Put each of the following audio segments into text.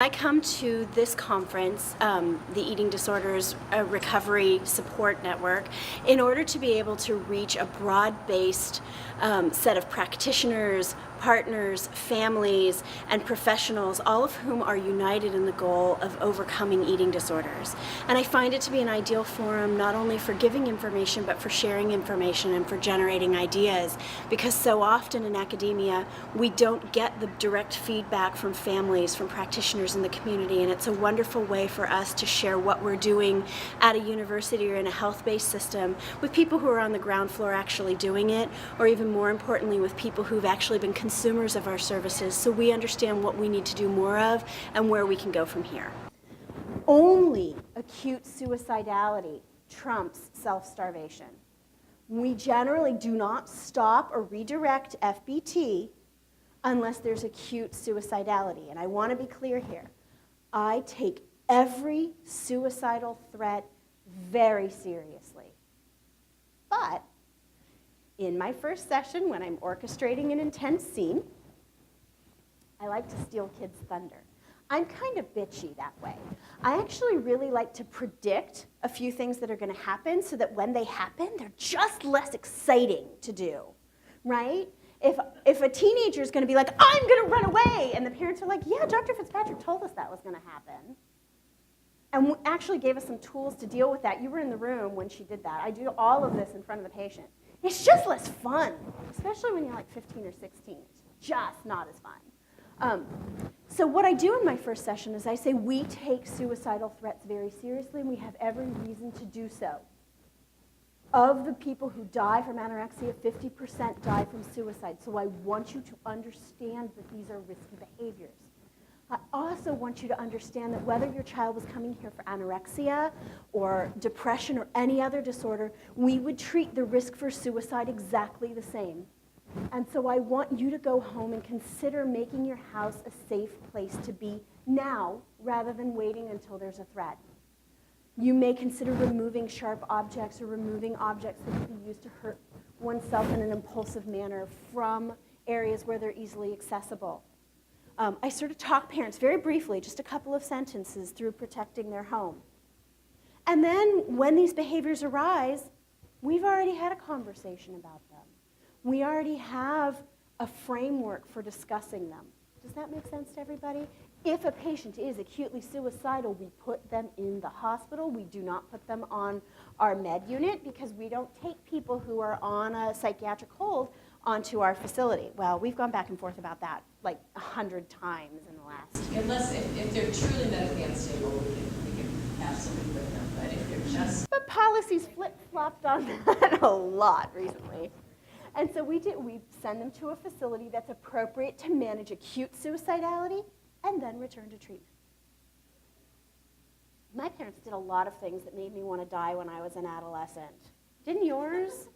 I come to this conference, the Eating Disorders Recovery Support Network, in order to be able to reach a broad-based set of practitioners, partners, families, and professionals, all of whom are united in the goal of overcoming eating disorders. And I find it to be an ideal forum not only for giving information, but for sharing information and for generating ideas, because so often in academia, we don't get the direct feedback from families, from practitioners in the community, and it's a wonderful way for us to share what we're doing at a university or in a health-based system with people who are on the ground floor actually doing it, or even more importantly, with people who've actually been consumers of our services, so we understand what we need to do more of and where we can go from here. Only acute suicidality trumps self-starvation. We generally do not stop or redirect FBT unless there's acute suicidality. And I want to be clear here. I take every suicidal threat very seriously. But in my first session, when I'm orchestrating an intense scene, I like to steal kids' thunder. I'm kind of bitchy that way. I actually really like to predict a few things that are going to happen so that when they happen, they're just less exciting to do, right? If a teenager is going to be like, I'm going to run away, and the parents are like, yeah, Dr. Fitzpatrick told us that was going to happen, and actually gave us some tools to deal with that. You were in the room when she did that. I do all of this in front of the patient. It's just less fun, especially when you're like 15 or 16. It's just not as fun. So what I do in my first session is I say we take suicidal threats very seriously, and we have every reason to do so. Of the people who die from anorexia, 50% die from suicide. So I want you to understand that these are risky behaviors. I also want you to understand that whether your child was coming here for anorexia or depression or any other disorder, we would treat the risk for suicide exactly the same. And so I want you to go home and consider making your house a safe place to be now rather than waiting until there's a threat. You may consider removing sharp objects or removing objects that can be used to hurt oneself in an impulsive manner from areas where they're easily accessible. I sort of talk parents very briefly, just a couple of sentences, through protecting their home. And then when these behaviors arise, we've already had a conversation about them. We already have a framework for discussing them. Does that make sense to everybody? If a patient is acutely suicidal, we put them in the hospital. We do not put them on our med unit because we don't take people who are on a psychiatric hold onto our facility. Well, we've gone back and forth about that like 100 times in the last. Unless if they're truly medically unstable, we can absolutely put them. But if they're just... But policies flip-flopped on that a lot recently. And so we send them to a facility that's appropriate to manage acute suicidality and then return to treatment. My parents did a lot of things that made me want to die when I was an adolescent. Didn't yours?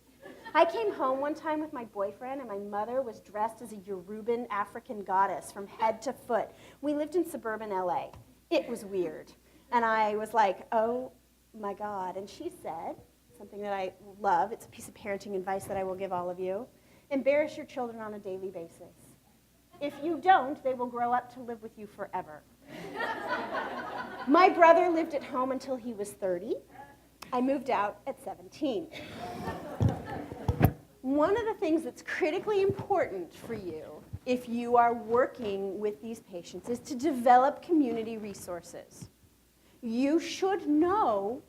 I came home one time with my boyfriend, and my mother was dressed as a Yoruban African goddess from head to foot. We lived in suburban LA. It was weird. And I was like, oh my God. And she said something that I love. It's a piece of parenting advice that I will give all of you. Embarrass your children on a daily basis. If you don't, they will grow up to live with you forever. My brother lived at home until he was 30. I moved out at 17. One of the things that's critically important for you if you are working with these patients is to develop community resources. You should know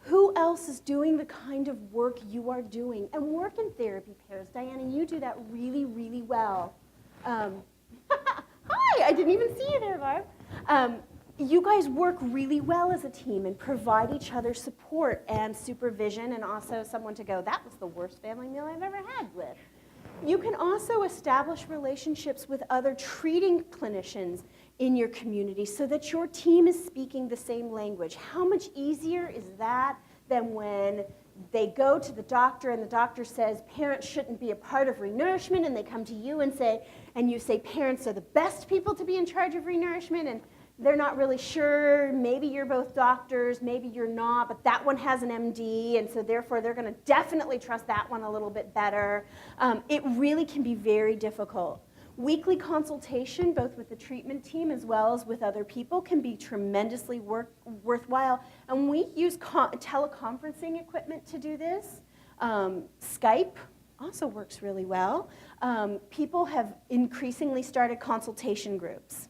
who else is doing the kind of work you are doing, and work in therapy pairs. Diana, you do that really, really well. Hi, I didn't even see you there, Barb. You guys work really well as a team and provide each other support and supervision, and also someone to go, that was the worst family meal I've ever had with. You can also establish relationships with other treating clinicians in your community so that your team is speaking the same language. How much easier is that than when they go to the doctor and the doctor says parents shouldn't be a part of renourishment, and they come to you and you say parents are the best people to be in charge of renourishment, and they're not really sure. Maybe you're both doctors, maybe you're not, but that one has an MD, and so therefore they're going to definitely trust that one a little bit better. It really can be very difficult. Weekly consultation, both with the treatment team as well as with other people, can be tremendously worthwhile. And we use teleconferencing equipment to do this. Skype also works really well. People have increasingly started consultation groups.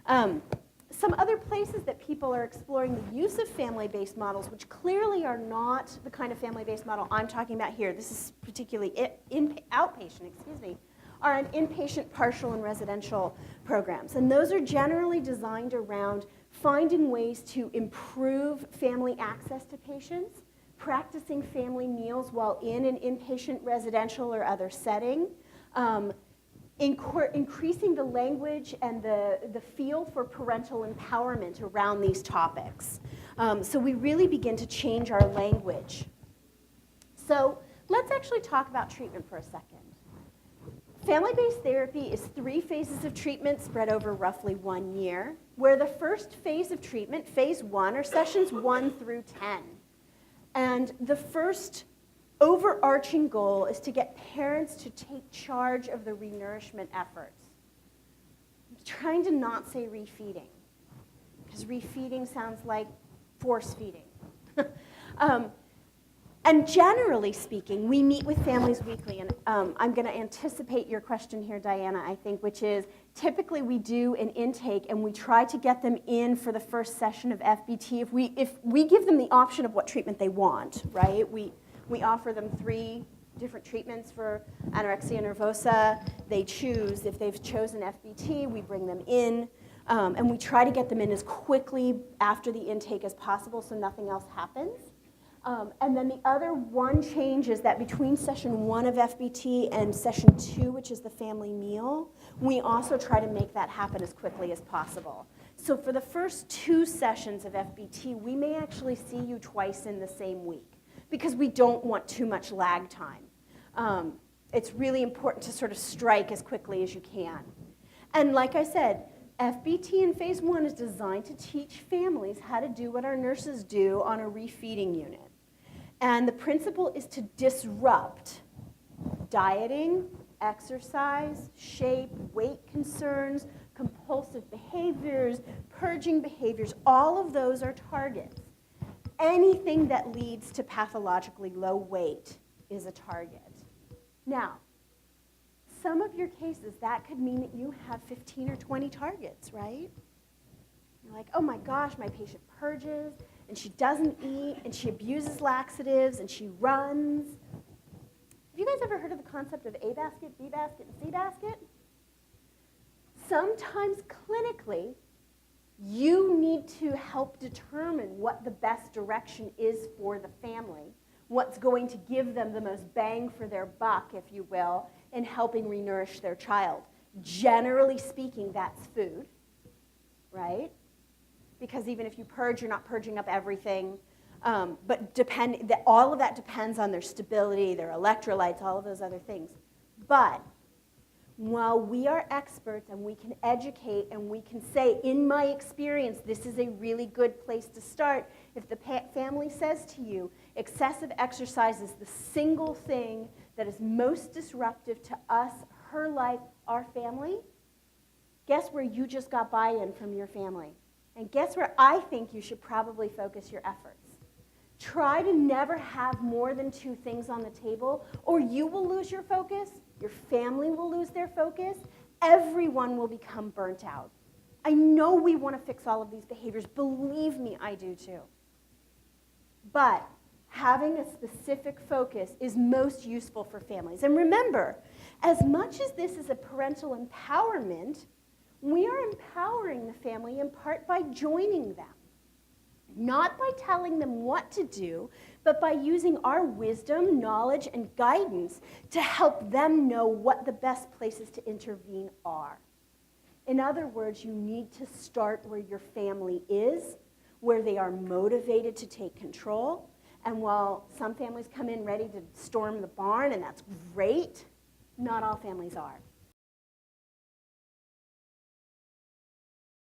Some other places that people are exploring the use of family-based models, which clearly are not the kind of family-based model I'm talking about here, this is particularly outpatient, are in inpatient, partial, and residential programs. And those are generally designed around finding ways to improve family access to patients, practicing family meals while in an inpatient, residential, or other setting, increasing the language and the field for parental empowerment around these topics. So we really begin to change our language. So let's actually talk about treatment for a second. Family-based therapy is 3 phases of treatment spread over roughly 1 year, where the first phase of treatment, phase 1, are sessions 1 through 10. And the first overarching goal is to get parents to take charge of the renourishment efforts. I'm trying to not say refeeding, because refeeding sounds like force feeding. And generally speaking, we meet with families weekly, and I'm going to anticipate your question here, Diana, I think, which is typically we do an intake and we try to get them in for the first session of FBT. If we give them the option of what treatment they want, right? We offer them 3 different treatments for anorexia nervosa. They choose. If they've chosen FBT, we bring them in, and we try to get them in as quickly after the intake as possible so nothing else happens. And then the other one change is that between session 1 of FBT and session 2, which is the family meal, we also try to make that happen as quickly as possible. So for the first 2 sessions of FBT, we may actually see you twice in the same week, because we don't want too much lag time. It's really important to sort of strike as quickly as you can. And like I said, FBT in phase 1 is designed to teach families how to do what our nurses do on a refeeding unit. And the principle is to disrupt dieting, exercise, shape, weight concerns, compulsive behaviors, purging behaviors. All of those are targets. Anything that leads to pathologically low weight is a target. Now, some of your cases, that could mean that you have 15 or 20 targets, right? You're like, oh my gosh, my patient purges, and she doesn't eat, and she abuses laxatives, and she runs. Have you guys ever heard of the concept of A basket, B basket, and C basket? Sometimes clinically, you need to help determine what the best direction is for the family, what's going to give them the most bang for their buck, if you will, in helping renourish their child. Generally speaking, that's food, right? Because even if you purge, you're not purging up everything. But all of that depends on their stability, their electrolytes, all of those other things. But while we are experts and we can educate and we can say, in my experience, this is a really good place to start, if the family says to you, excessive exercise is the single thing that is most disruptive to us, her life, our family, guess where you just got buy-in from your family? And guess where I think you should probably focus your efforts? Try to never have more than 2 things on the table, or you will lose your focus, your family will lose their focus, everyone will become burnt out. I know we want to fix all of these behaviors. Believe me, I do too. But having a specific focus is most useful for families. And remember, as much as this is a parental empowerment, we are empowering the family in part by joining them. Not by telling them what to do, but by using our wisdom, knowledge, and guidance to help them know what the best places to intervene are. In other words, you need to start where your family is, where they are motivated to take control. And while some families come in ready to storm the barn, and that's great, not all families are.